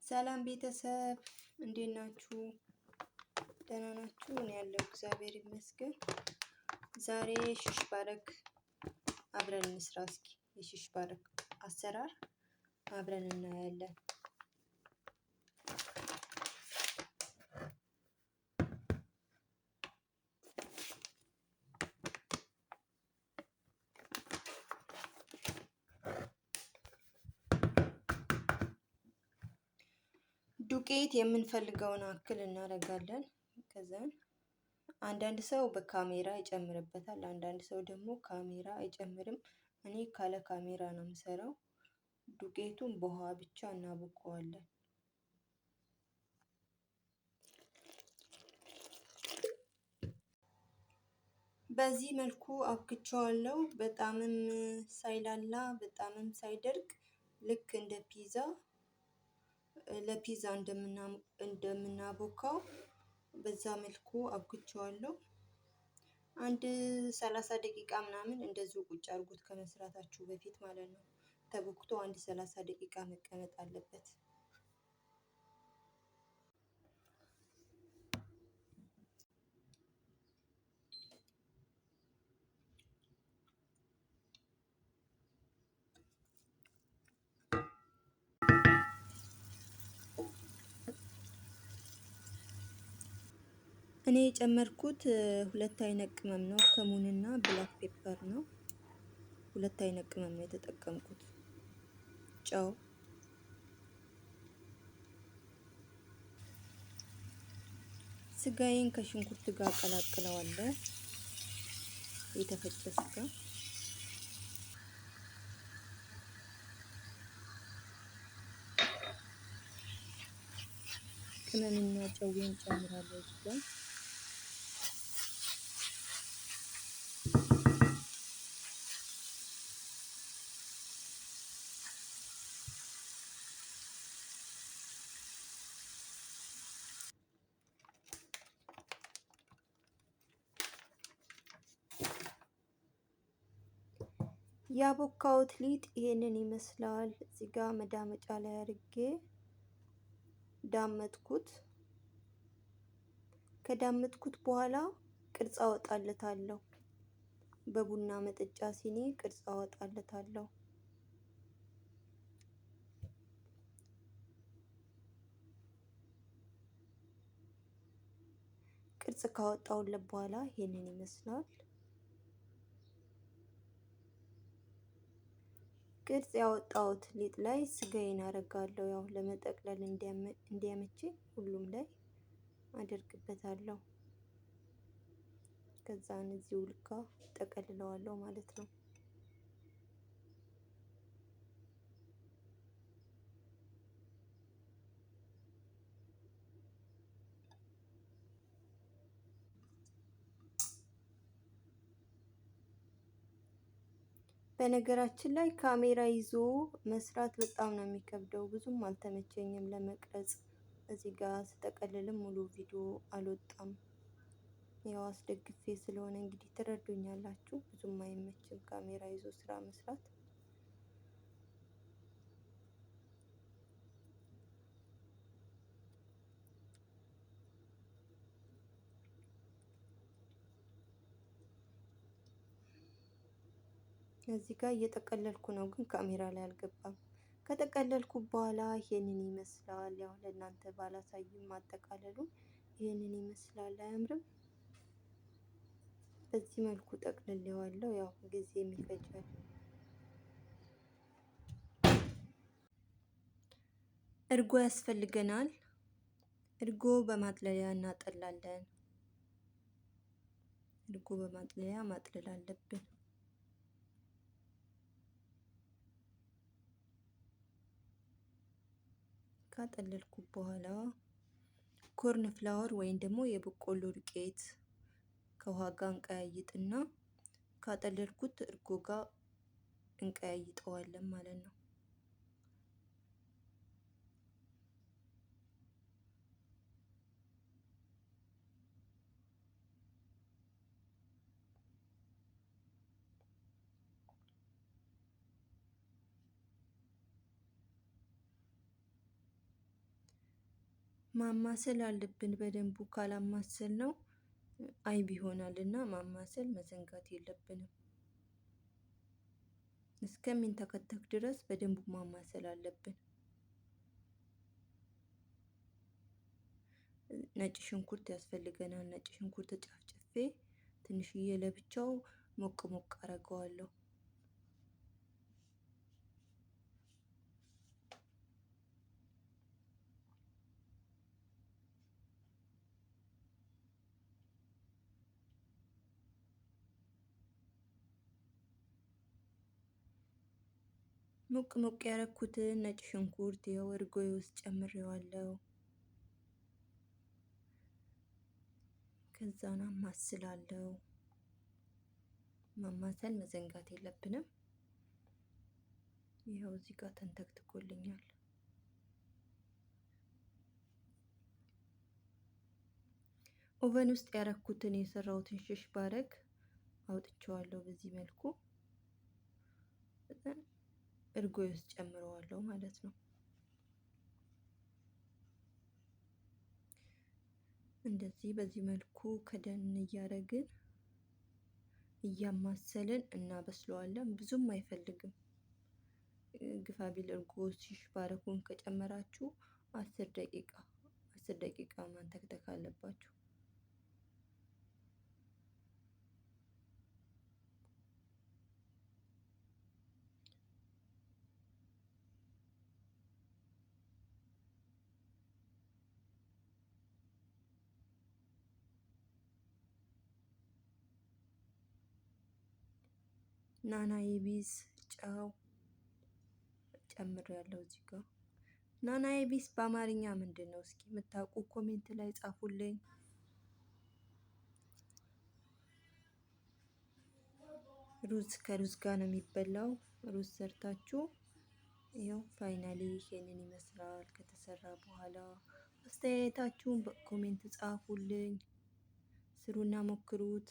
ሰላም ቤተሰብ እንዴት ናችሁ? ደህና ናችሁ? እኔ ያለው እግዚአብሔር ይመስገን። ዛሬ ሽሽ ባረግ አብረን እንስራ። እስኪ የሽሽ ባረግ አሰራር አብረን እናያለን። ዱቄት የምንፈልገውን አክል እናደርጋለን። ከዛን አንዳንድ ሰው በካሜራ ይጨምርበታል፣ አንዳንድ ሰው ደግሞ ካሜራ አይጨምርም። እኔ ካለ ካሜራ ነው የምሰራው። ዱቄቱን በውሃ ብቻ እናቦከዋለን። በዚህ መልኩ አብክቸዋለሁ። በጣምም ሳይላላ በጣምም ሳይደርቅ ልክ እንደ ፒዛ ለፒዛ እንደምናቦካው በዛ መልኩ አብክቸዋለሁ። አንድ 30 ደቂቃ ምናምን እንደዚሁ ቁጭ አድርጉት ከመስራታችሁ በፊት ማለት ነው። ተቦክቶ አንድ 30 ደቂቃ መቀመጥ አለበት። እኔ የጨመርኩት ሁለት አይነት ቅመም ነው፣ ከሙንና ብላክ ፔፐር ነው። ሁለት አይነት ቅመም ነው የተጠቀምኩት። ጨው፣ ስጋዬን ከሽንኩርት ጋር ቀላቅለዋለሁ። የተፈጨ ስጋ ቅመምና ጨውን ጨምራለሁ እዚህ ጋር። ያቦካሁት ሊጥ ይሄንን ይመስላል። እዚህ ጋር መዳመጫ ላይ አድርጌ ዳመጥኩት። ከዳመጥኩት በኋላ ቅርጽ አወጣለታለሁ። በቡና መጠጫ ሲኒ ቅርጽ አወጣለታለሁ። ቅርጽ ካወጣሁለት በኋላ ይሄንን ይመስላል። ቅርጽ ያወጣሁት ሊጥ ላይ ስጋዬን አደርጋለሁ። ያው ለመጠቅለል እንዲያመቸኝ ሁሉም ላይ አደርግበታለሁ። ከዛን እዚሁ ልካ ጠቀልለዋለሁ ማለት ነው። በነገራችን ላይ ካሜራ ይዞ መስራት በጣም ነው የሚከብደው። ብዙም አልተመቸኝም ለመቅረጽ። እዚህ ጋር ስጠቀልልም ሙሉ ቪዲዮ አልወጣም። ያው አስደግፌ ስለሆነ እንግዲህ ትረዱኛላችሁ። ብዙም አይመችም ካሜራ ይዞ ስራ መስራት። እዚህ ጋር እየጠቀለልኩ ነው፣ ግን ካሜራ ላይ አልገባም። ከጠቀለልኩ በኋላ ይሄንን ይመስላል። ያው ለእናንተ ባላሳይም ማጠቃለሉ ይሄንን ይመስላል። አያምርም? በዚህ መልኩ ጠቅልሌዋለሁ። ያው ጊዜ የሚፈጃል። እርጎ ያስፈልገናል። እርጎ በማጥለያ እናጠላለን። እርጎ በማጥለያ ማጥለል አለብን። ካጠለልኩ በኋላ ኮርን ፍላወር ወይም ደግሞ የበቆሎ ዱቄት ከውሃ ጋር እንቀያይጥና ካጠለልኩት እርጎ ጋር እንቀያይጠዋለን ማለት ነው። ማማሰል አለብን በደንቡ ካላማሰል ነው አይብ ይሆናል እና ማማሰል መዘንጋት የለብንም። እስከሚንተከተክ ድረስ በደንቡ ማማሰል አለብን። ነጭ ሽንኩርት ያስፈልገናል። ነጭ ሽንኩርት ጨፍጭፌ ትንሽዬ ለብቻው ሞቅ ሞቅ አረገዋለሁ። ሞቅ ሞቅ ያረኩትን ነጭ ሽንኩርት ይኸው እርጎዬ ውስጥ ጨምሬዋለሁ። ከዛን አማስላለሁ። ማማሰል መዘንጋት የለብንም። ይኸው እዚህ ጋር ተንተክትኮልኛል። ኦቨን ውስጥ ያረኩትን የሰራሁትን ሽሽ ባረግ አውጥቼዋለሁ። በዚህ መልኩ እርጎዬ ውስጥ ጨምረዋለሁ ማለት ነው። እንደዚህ በዚህ መልኩ ከደን እያደረግን እያማሰልን እናበስለዋለን። ብዙም አይፈልግም። ግፋ ቢል እርጎ ሲሽ ባረኩን ከጨመራችሁ 10 ደቂቃ ማንተክተክ አለባችሁ። ናናዬ ቢስ ጨው ጨምሬያለሁ እዚህ ጋር። ናናዬ ቢስ በአማርኛ ምንድን ነው? እስኪ የምታውቁ ኮሜንት ላይ ጻፉልኝ። ሩዝ ከሩዝ ጋር ነው የሚበላው። ሩዝ ሰርታችሁ ይኸው ፋይናሊ ይሄንን ይመስላል። ከተሰራ በኋላ አስተያየታችሁን በኮሜንት ጻፉልኝ። ስሩና ሞክሩት።